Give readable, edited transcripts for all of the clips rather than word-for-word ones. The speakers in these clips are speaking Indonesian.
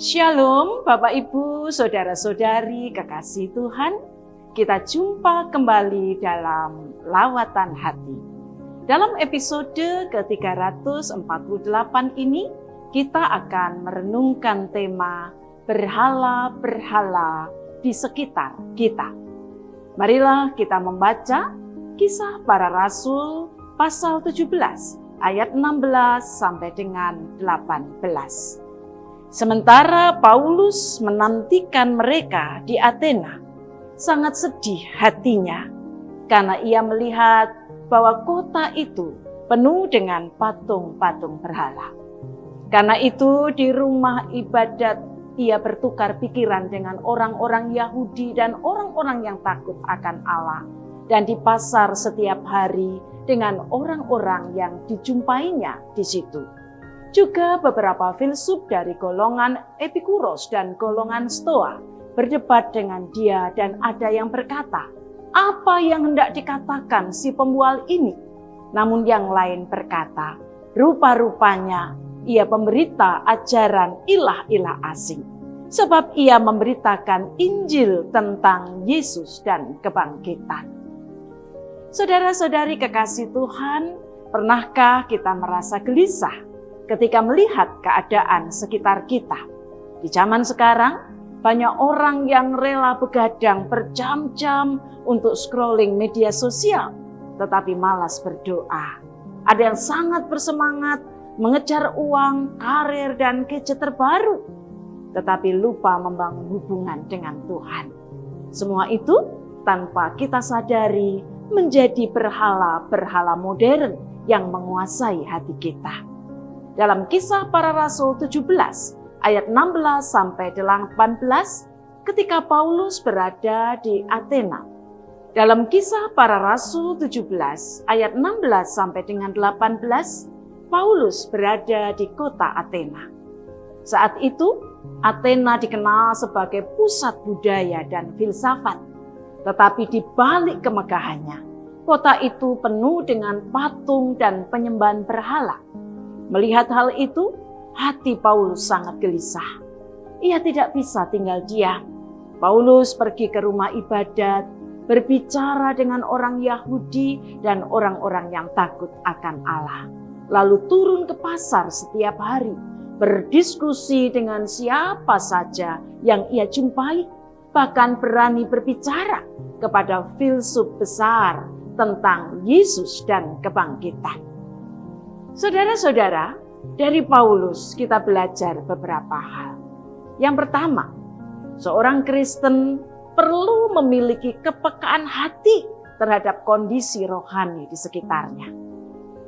Shalom Bapak Ibu, Saudara-saudari kekasih Tuhan. Kita jumpa kembali dalam Lawatan Hati. Dalam episode ke-348 ini, kita akan merenungkan tema berhala-berhala di sekitar kita. Marilah kita membaca Kisah Para Rasul pasal 17 ayat 16 sampai dengan 18. Sementara Paulus menantikan mereka di Athena, sangat sedih hatinya karena ia melihat bahwa kota itu penuh dengan patung-patung berhala. Karena itu di rumah ibadat ia bertukar pikiran dengan orang-orang Yahudi dan orang-orang yang takut akan Allah. Dan di pasar setiap hari dengan orang-orang yang dijumpainya di situ. Juga beberapa filsuf dari golongan Epikuros dan golongan Stoa berdebat dengan dia dan ada yang berkata, apa yang hendak dikatakan si pembual ini? Namun yang lain berkata, rupa-rupanya ia pemberita ajaran ilah-ilah asing. Sebab ia memberitakan Injil tentang Yesus dan kebangkitan. Saudara-saudari kekasih Tuhan, pernahkah kita merasa gelisah ketika melihat keadaan sekitar kita? Di zaman sekarang, banyak orang yang rela begadang berjam-jam untuk scrolling media sosial, tetapi malas berdoa. Ada yang sangat bersemangat mengejar uang, karir, dan gadget terbaru, tetapi lupa membangun hubungan dengan Tuhan. Semua itu tanpa kita sadari menjadi berhala-berhala modern yang menguasai hati kita. Dalam Kisah Para Rasul 17 ayat 16 sampai 18 ketika Paulus berada di Athena. Dalam Kisah Para Rasul 17 ayat 16 sampai dengan 18 Paulus berada di kota Athena. Saat itu Athena dikenal sebagai pusat budaya dan filsafat. Tetapi di balik kemegahannya, kota itu penuh dengan patung dan penyembahan berhala. Melihat hal itu, hati Paulus sangat gelisah. Ia tidak bisa tinggal diam. Paulus pergi ke rumah ibadat, berbicara dengan orang Yahudi dan orang-orang yang takut akan Allah. Lalu turun ke pasar setiap hari, berdiskusi dengan siapa saja yang ia jumpai, bahkan berani berbicara kepada filsuf besar tentang Yesus dan kebangkitan. Saudara-saudara, dari Paulus kita belajar beberapa hal. Yang pertama, seorang Kristen perlu memiliki kepekaan hati terhadap kondisi rohani di sekitarnya.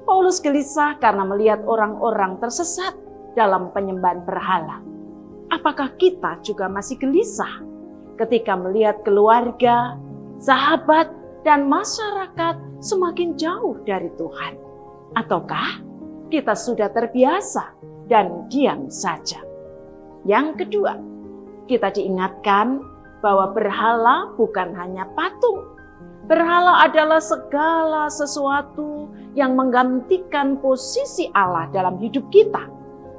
Paulus gelisah karena melihat orang-orang tersesat dalam penyembahan berhala. Apakah kita juga masih gelisah ketika melihat keluarga, sahabat, dan masyarakat semakin jauh dari Tuhan? Ataukah kita sudah terbiasa dan diam saja? Yang kedua, kita diingatkan bahwa berhala bukan hanya patung. Berhala adalah segala sesuatu yang menggantikan posisi Allah dalam hidup kita.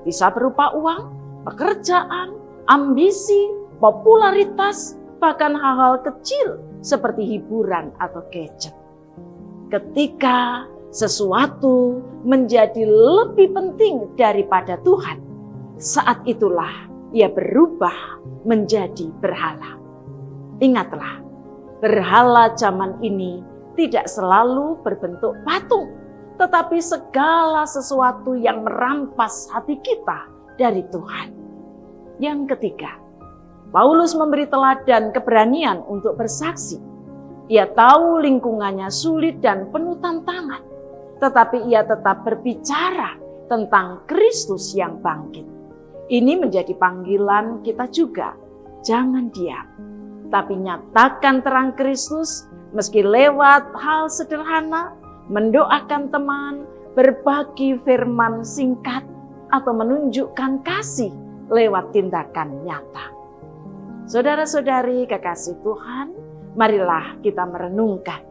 Bisa berupa uang, pekerjaan, ambisi, popularitas, bahkan hal-hal kecil seperti hiburan atau gadget. Ketika sesuatu menjadi lebih penting daripada Tuhan, saat itulah ia berubah menjadi berhala. Ingatlah, berhala zaman ini tidak selalu berbentuk patung, tetapi segala sesuatu yang merampas hati kita dari Tuhan. Yang ketiga, Paulus memberi teladan keberanian untuk bersaksi. Ia tahu lingkungannya sulit dan penuh tantangan, tetapi ia tetap berbicara tentang Kristus yang bangkit. Ini menjadi panggilan kita juga. Jangan diam, tapi nyatakan terang Kristus meski lewat hal sederhana, mendoakan teman, berbagi firman singkat, atau menunjukkan kasih lewat tindakan nyata. Saudara-saudari kekasih Tuhan, marilah kita merenungkan,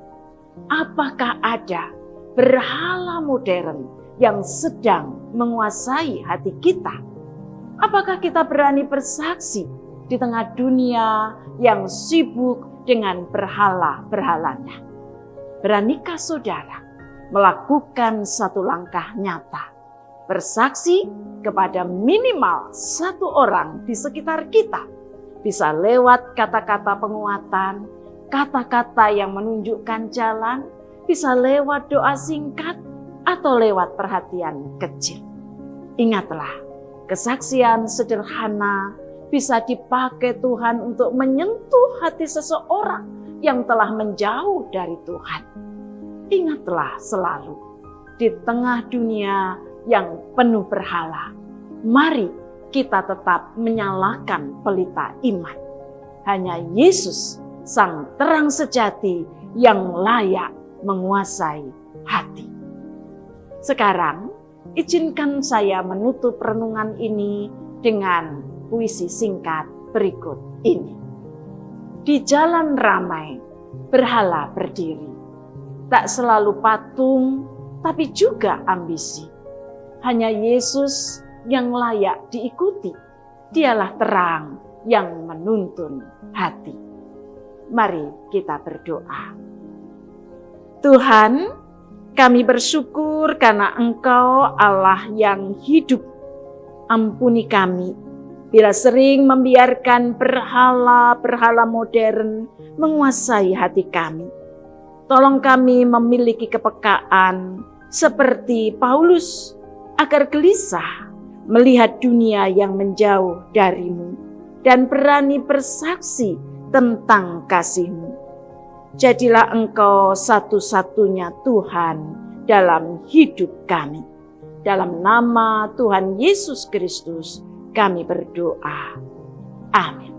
apakah ada berhala modern yang sedang menguasai hati kita? Apakah kita berani bersaksi di tengah dunia yang sibuk dengan berhala-berhalanya? Beranikah saudara melakukan satu langkah nyata, bersaksi kepada minimal satu orang di sekitar kita? Bisa lewat kata-kata penguatan, kata-kata yang menunjukkan jalan, bisa lewat doa singkat, atau lewat perhatian kecil. Ingatlah, kesaksian sederhana bisa dipakai Tuhan untuk menyentuh hati seseorang yang telah menjauh dari Tuhan. Ingatlah selalu, di tengah dunia yang penuh berhala, mari kita tetap menyalakan pelita iman. Hanya Yesus, Sang terang sejati, yang layak menguasai hati. Sekarang, izinkan saya menutup renungan ini dengan puisi singkat berikut ini. Di jalan ramai, berhala berdiri. Tak selalu patung, tapi juga ambisi. Hanya Yesus yang layak diikuti. Dialah terang yang menuntun hati. Mari kita berdoa. Tuhan, kami bersyukur karena Engkau Allah yang hidup. Ampuni kami bila sering membiarkan berhala-berhala modern menguasai hati kami. Tolong kami memiliki kepekaan seperti Paulus, agar gelisah melihat dunia yang menjauh darimu dan berani bersaksi tentang kasih-Mu. Jadilah Engkau satu-satunya Tuhan dalam hidup kami. Dalam nama Tuhan Yesus Kristus kami berdoa. Amin.